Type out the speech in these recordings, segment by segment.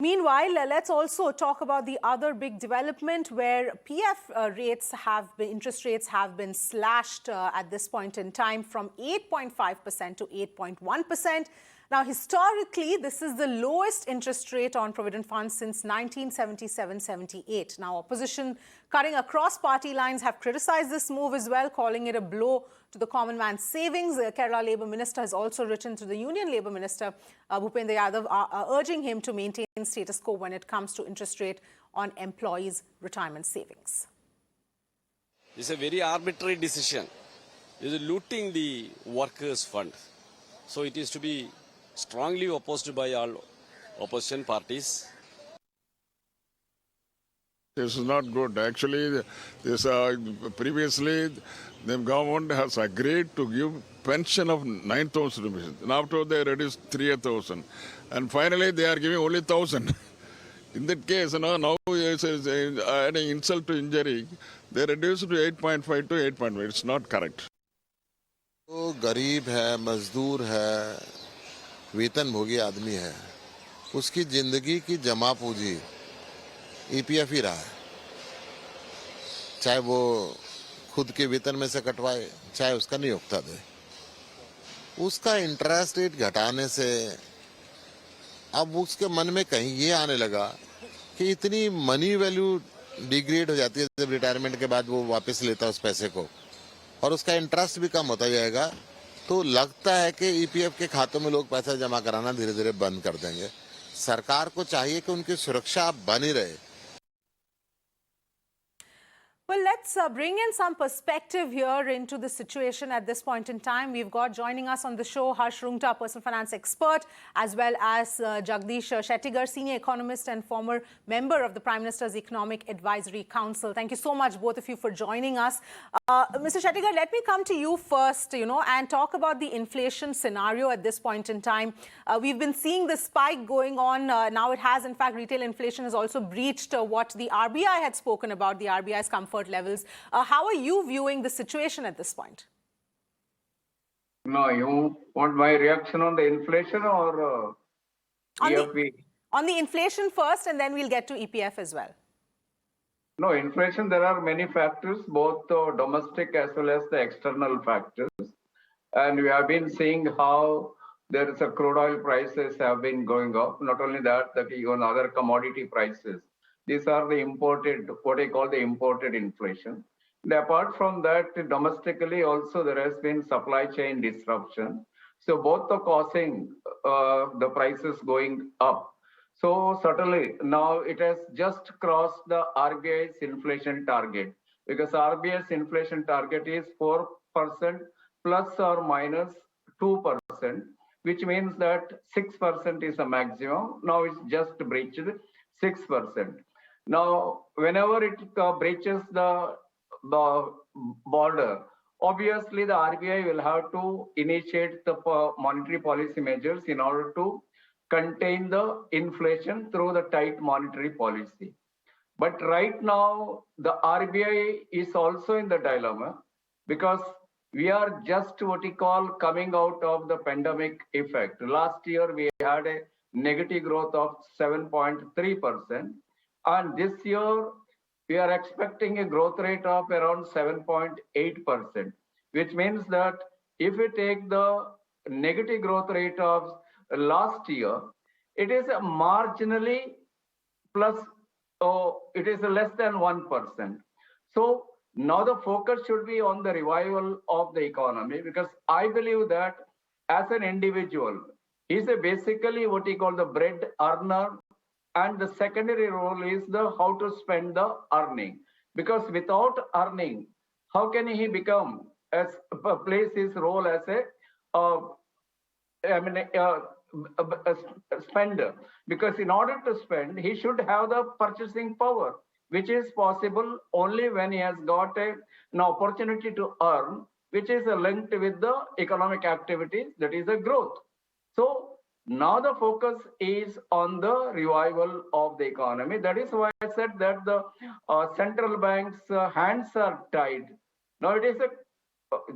Meanwhile, let's also talk about the other big development where interest rates have been slashed at this point in time from 8.5% to 8.1%. Now, historically, this is the lowest interest rate on Provident Fund since 1977-78. Now, opposition cutting across party lines have criticized this move as well, calling it a blow to the common man's savings. The Kerala Labour Minister has also written to the Union Labour Minister, Bhupendra Yadav, urging him to maintain status quo when it comes to interest rate on employees' retirement savings. It's a very arbitrary decision. It is looting the workers' fund. So it is to be strongly opposed by all opposition parties. This is not good. Actually, previously the government has agreed to give pension of 9,000 rupees. And after they reduced 3,000. And finally they are giving only 1,000. In that case, now it's adding insult to injury. They reduced to 8.5 to 8.5. It's not correct. तो गरीब है, मजदूर है, वेतनभोगी आदमी है, उसकी जिंदगी की जमा पूंजी ईपीएफ ही रहा है। चाहे वो खुद के वेतन में से कटवाए, चाहे उसका नियोक्ता दे। उसका इंटरेस्ट रेट घटाने से अब उसके मन में कहीं ये आने लगा कि इतनी मनी वैल्यू डिग्रेड हो जाती है जब रिटायरमेंट के बाद वो वापस लेता है उस पैसे को, और उसका इंटरेस्ट भी कम होता जाएगा, तो लगता है कि ईपीएफ के खातों में लोग पैसा जमा कराना धीरे धीरे बंद कर देंगे। सरकार को चाहिए कि उनकी सुरक्षा बनी रहे। Well, let's bring in some perspective here into the situation at this point in time. We've got joining us on the show Harsh Roongta, personal finance expert, as well as Jagdish Shettigar, senior economist and former member of the Prime Minister's Economic Advisory Council. Thank you so much, both of you, for joining us. Mr. Shettigar, let me come to you first, and talk about the inflation scenario at this point in time. We've been seeing the spike going on. Now it has, in fact, retail inflation has also breached what the RBI had spoken about, the RBI's comfort levels. How are you viewing the situation at this point? No, you want my reaction on the inflation or EFP? On the inflation first, and then we'll get to EPF as well. No, inflation, there are many factors, both domestic as well as the external factors. And we have been seeing how there is a crude oil prices have been going up. Not only that, even other commodity prices. These are the imported, what I call the imported inflation. And apart from that, domestically also there has been supply chain disruption. So both are causing the prices going up. So certainly now it has just crossed the RBI's inflation target, because RBI's inflation target is 4% plus or minus 2%, which means that 6% is a maximum. Now it's just breached 6%. Now, whenever it breaches the border, obviously the RBI will have to initiate the monetary policy measures in order to contain the inflation through the tight monetary policy. But right now, the RBI is also in the dilemma, because we are just what we call coming out of the pandemic effect. Last year, we had a negative growth of 7.3%. And this year, we are expecting a growth rate of around 7.8%, which means that if we take the negative growth rate of last year, it is marginally plus, it is less than 1%. So now the focus should be on the revival of the economy, because I believe that as an individual, he's basically what he call the bread earner, and the secondary role is the how to spend the earning. Because without earning, how can he become place his role as a spender? Because in order to spend, he should have the purchasing power, which is possible only when he has got an opportunity to earn, which is linked with the economic activities, that is a growth. So now the focus is on the revival of the economy. That is why I said that the central bank's hands are tied. Now it is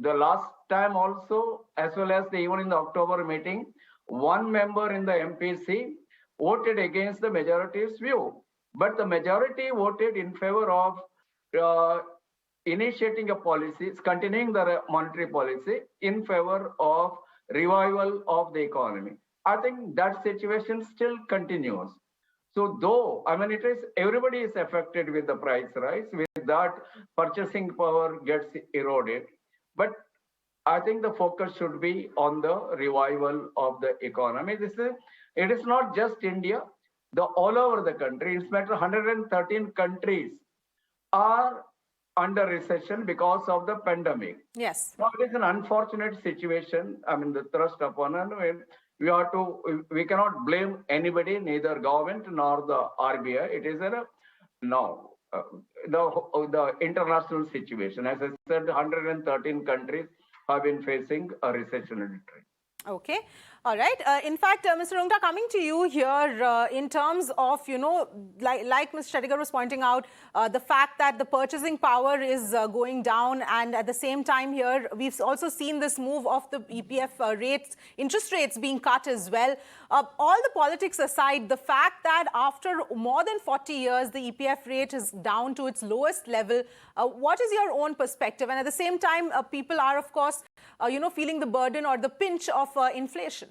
the last time also, as well as even in the October meeting, one member in the MPC voted against the majority's view. But the majority voted in favor of uh, initiating a policy, continuing the monetary policy in favor of revival of the economy. I think that situation still continues. So though, I mean, it is everybody is affected with the price rise, with that purchasing power gets eroded. But I think the focus should be on the revival of the economy. It is not just India, all over the country. In fact, 113 countries are under recession because of the pandemic. Yes. Now it is an unfortunate situation. I mean, the thrust upon us. We cannot blame anybody, neither government nor the RBI. It is the international situation. As I said, 113 countries have been facing a recessionary trend. Okay. All right. In fact, Mr. Roongta, coming to you here in terms of, like Mr. Shettigar was pointing out, the fact that the purchasing power is going down, and at the same time here, we've also seen this move of the EPF interest rates being cut as well. All the politics aside, the fact that after more than 40 years, the EPF rate is down to its lowest level, what is your own perspective? And at the same time, people are, of course, feeling the burden or the pinch of inflation.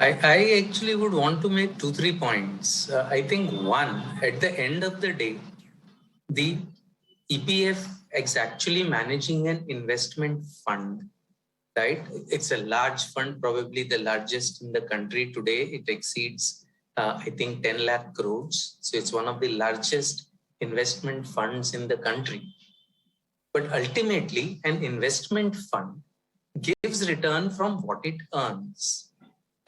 I actually would want to make 2-3 points. I think one, at the end of the day, the EPF is actually managing an investment fund, right? It's a large fund, probably the largest in the country today. It exceeds, I think, 10 lakh crores. So it's one of the largest investment funds in the country. But ultimately, an investment fund gives return from what it earns.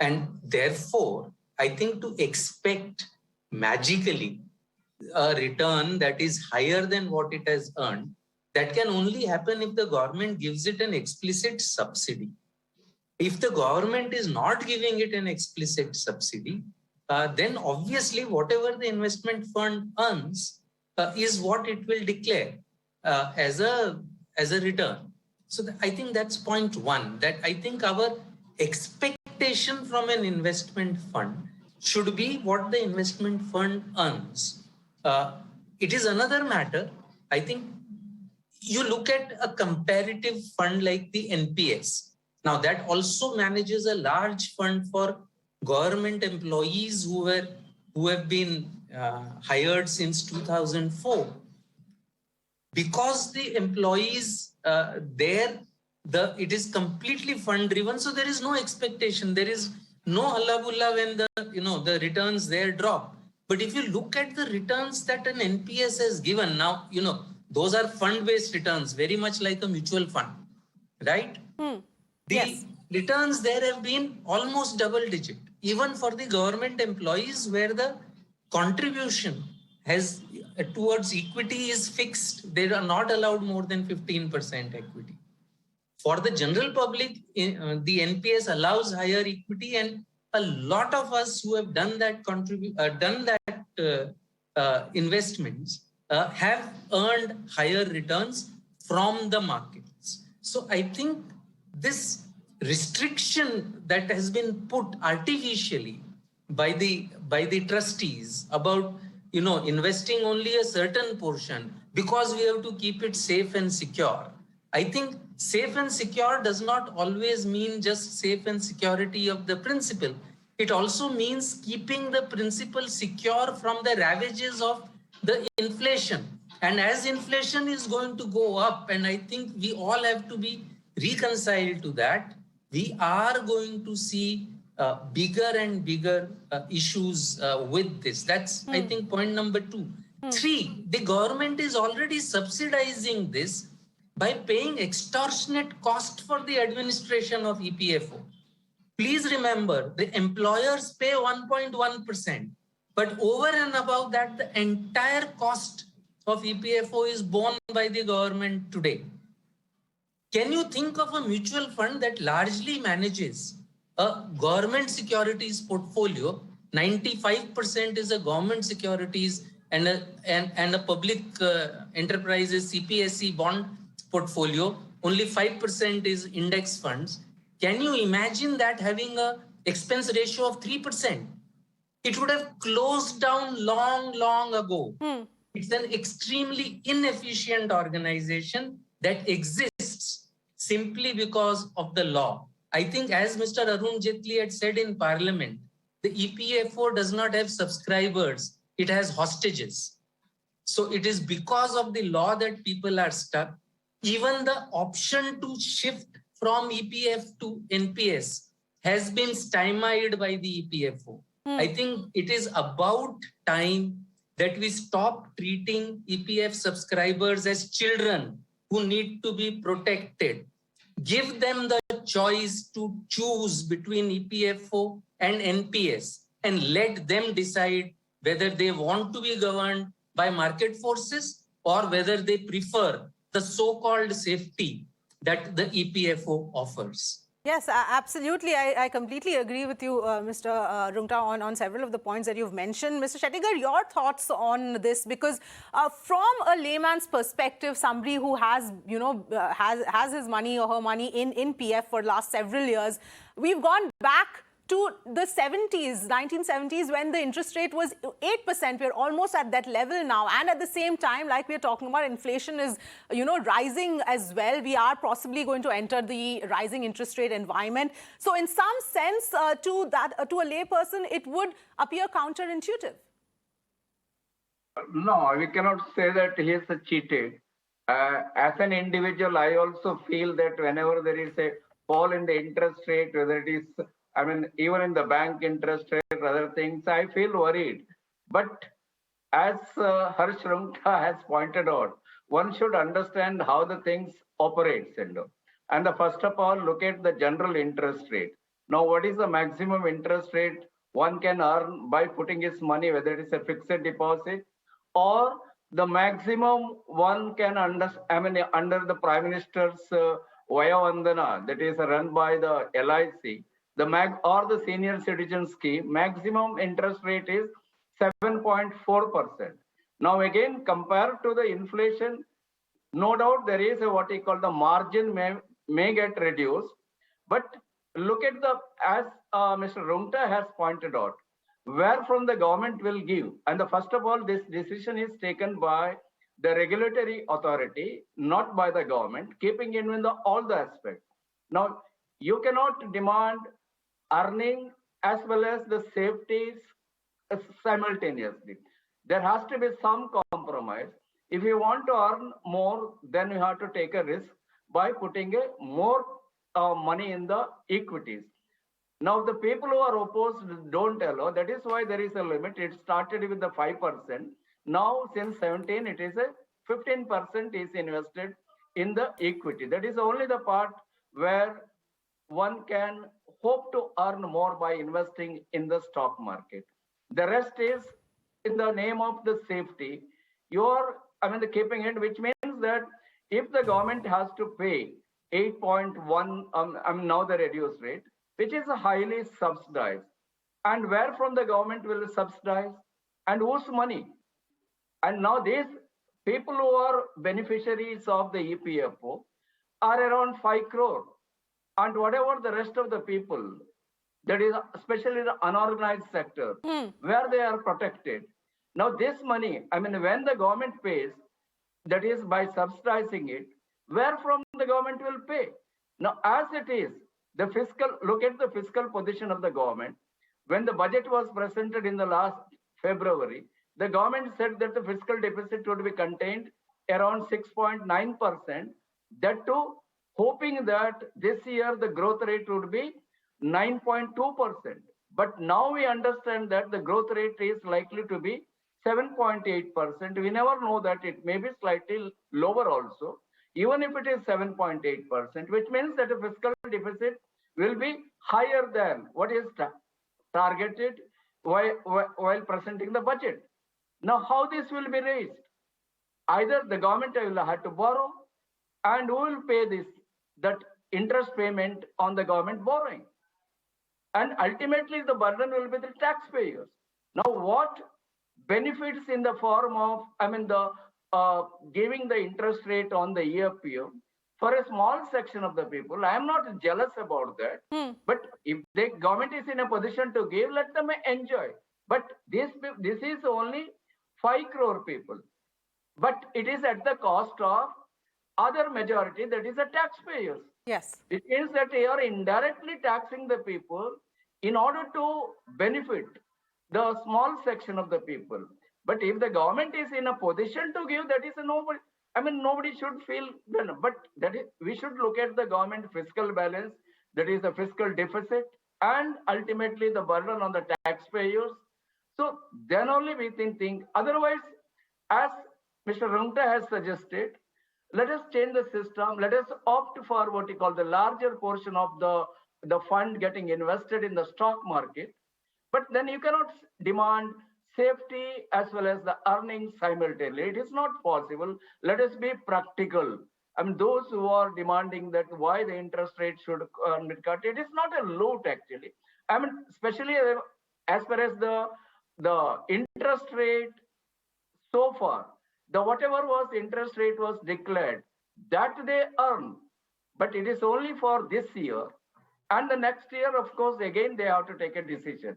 And therefore, I think to expect magically a return that is higher than what it has earned, that can only happen if the government gives it an explicit subsidy. If the government is not giving it an explicit subsidy, then obviously whatever the investment fund earns is what it will declare as a return. So I think that's point one, that I think our expectation from an investment fund should be what the investment fund earns. It is another matter. I think you look at a comparative fund like the NPS. Now that also manages a large fund for government employees who have been hired since 2004. Because the employees it is completely fund driven, so there is no expectation. There is no hullabulla when the returns there drop. But if you look at the returns that an NPS has given, now those are fund-based returns, very much like a mutual fund, right? The returns there have been almost double-digit, even for the government employees, where the contribution towards equity is fixed. They are not allowed more than 15% equity. For the general public, the NPS allows higher equity, and a lot of us who have done that investments have earned higher returns from the markets. So I think this restriction that has been put artificially by the trustees about investing only a certain portion because we have to keep it safe and secure. I think safe and secure does not always mean just safe and security of the principal. It also means keeping the principal secure from the ravages of the inflation. And as inflation is going to go up, and I think we all have to be reconciled to that, we are going to see bigger and bigger issues with this. That's, I think, point number 2. 3, the government is already subsidizing this by paying extortionate cost for the administration of EPFO. Please remember, the employers pay 1.1%, but over and above that, the entire cost of EPFO is borne by the government today. Can you think of a mutual fund that largely manages a government securities portfolio? 95% is a government securities and a public enterprises CPSE bond portfolio. Only 5% is index funds. Can you imagine that having a expense ratio of 3%. It would have closed down long ago. It's an extremely inefficient organization that exists simply because of the law. I think, as Mr. Arun Jaitley had said in Parliament, the EPFO does not have subscribers, it has hostages. So it is because of the law that people are stuck. Even the option to shift from EPF to NPS has been stymied by the EPFO. I think it is about time that we stop treating EPF subscribers as children who need to be protected. Give them the choice to choose between EPFO and NPS and let them decide whether they want to be governed by market forces or whether they prefer the so-called safety that the EPFO offers. Yes, absolutely. I completely agree with you, Mr. Roongta, on several of the points that you've mentioned. Mr. Shettigar, your thoughts on this? Because from a layman's perspective, somebody who has, has his money or her money in PF for the last several years, we've gone back to the 70s, 1970s, when the interest rate was 8%. We're almost at that level now. And at the same time, like we're talking about, inflation is, rising as well. We are possibly going to enter the rising interest rate environment. So in some sense, to a layperson, it would appear counterintuitive. No, we cannot say that he is cheated. As an individual, I also feel that whenever there is a fall in the interest rate, whether it is, even in the bank interest rate, other things, I feel worried. But as Harsh Roongta has pointed out, one should understand how the things operate. And first of all, look at the general interest rate. Now, what is the maximum interest rate one can earn by putting his money, whether it is a fixed deposit or the maximum one can under the Prime Minister's Vaya Vandana, that is run by the LIC, or the senior citizen scheme, maximum interest rate is 7.4%. Now again, compared to the inflation, no doubt there is what we call the margin may get reduced, but look at as Mr. Roongta has pointed out, where from the government will give. And first of all, this decision is taken by the regulatory authority, not by the government, keeping in mind all the aspects. Now, you cannot demand earning as well as the safeties simultaneously. There has to be some compromise. If you want to earn more, then you have to take a risk by putting more money in the equities. Now, the people who are opposed don't allow. That is why there is a limit. It started with the 5%. Now, since 17, it is a 15% is invested in the equity. That is only the part where one can hope to earn more by investing in the stock market. The rest is in the name of the safety. The keeping it, which means that if the government has to pay 8.1, now the reduced rate, which is highly subsidized, and where from the government will subsidize, and whose money? And now these people who are beneficiaries of the EPFO are around 5 crore. And whatever the rest of the people, that is especially the unorganized sector, where they are protected. Now this money, when the government pays, that is by subsidizing it, where from the government will pay? Now as it is, look at the fiscal position of the government. When the budget was presented in the last February, the government said that the fiscal deficit would be contained around 6.9%. That too, hoping that this year the growth rate would be 9.2%. But now we understand that the growth rate is likely to be 7.8%. We never know that it may be slightly lower also, even if it is 7.8%, which means that the fiscal deficit will be higher than what is targeted while presenting the budget. Now, how this will be raised? Either the government will have to borrow, and who will pay that interest payment on the government borrowing? And ultimately, the burden will be the taxpayers. Now, what benefits in the form of, giving the interest rate on the EPF for a small section of the people. I am not jealous about that. But if the government is in a position to give, let them enjoy. But this is only 5 crore people. But it is at the cost of other majority, that is the taxpayers. Yes. It means that they are indirectly taxing the people in order to benefit the small section of the people. But if the government is in a position to give, that is nobody. I mean, nobody should feel. But that is, we should look at the government fiscal balance, that is the fiscal deficit, and ultimately the burden on the taxpayers. So then only we think. Otherwise, as Mr. Roongta has suggested, let us change the system. Let us opt for what you call the larger portion of the fund getting invested in the stock market. But then you cannot demand safety as well as the earnings simultaneously. It is not possible. Let us be practical. I mean, those who are demanding that why the interest rate should be cut, it is not a loot actually. I mean, especially as far as the interest rate so far, the whatever was interest rate was declared, that they earn, but it is only for this year. And the next year, of course, again, they have to take a decision.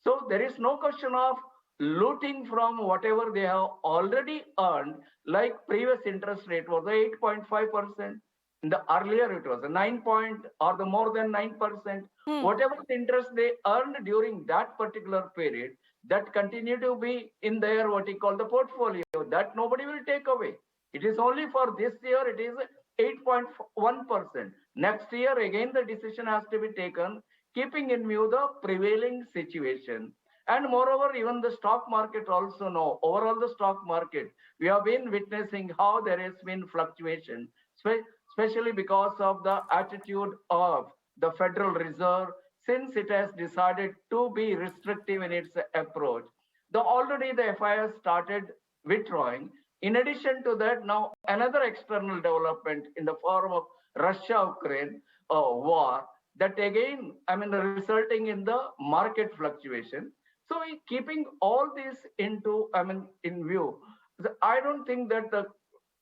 So there is no question of looting from whatever they have already earned, like previous interest rate was 8.5%. In the earlier, it was a 9 or the more than 9%. Whatever the interest they earned during that particular period, that continue to be in their what you call the portfolio, that nobody will take away. It is only for this year, it is 8.1%. Next year, again, the decision has to be taken, keeping in view the prevailing situation. And moreover, even the stock market also know, overall the stock market, we have been witnessing how there has been fluctuation, especially because of the attitude of the Federal Reserve, since it has decided to be restrictive in its approach. Already the FIS started withdrawing. In addition to that, now another external development in the form of Russia-Ukraine war, that again, I mean, resulting in the market fluctuation. So keeping all this into, I mean, in view, I don't think that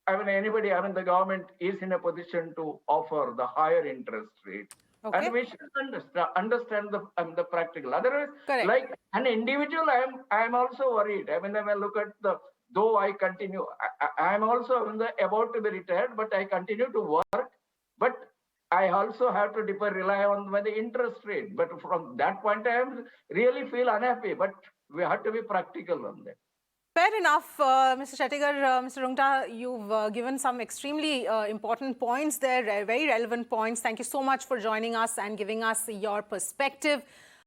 anybody, the government is in a position to offer the higher interest rate. Okay. And we should understand the practical. Otherwise, correct, like an individual, I am also worried. I mean, when I look at though I continue, I am also about to be retired, but I continue to work. But I also have to rely on the interest rate. But from that point, I really feel unhappy. But we have to be practical on that. Fair enough, Mr. Shettigar. Mr. Roongta, you've given some extremely important points there, very relevant points. Thank you so much for joining us and giving us your perspective.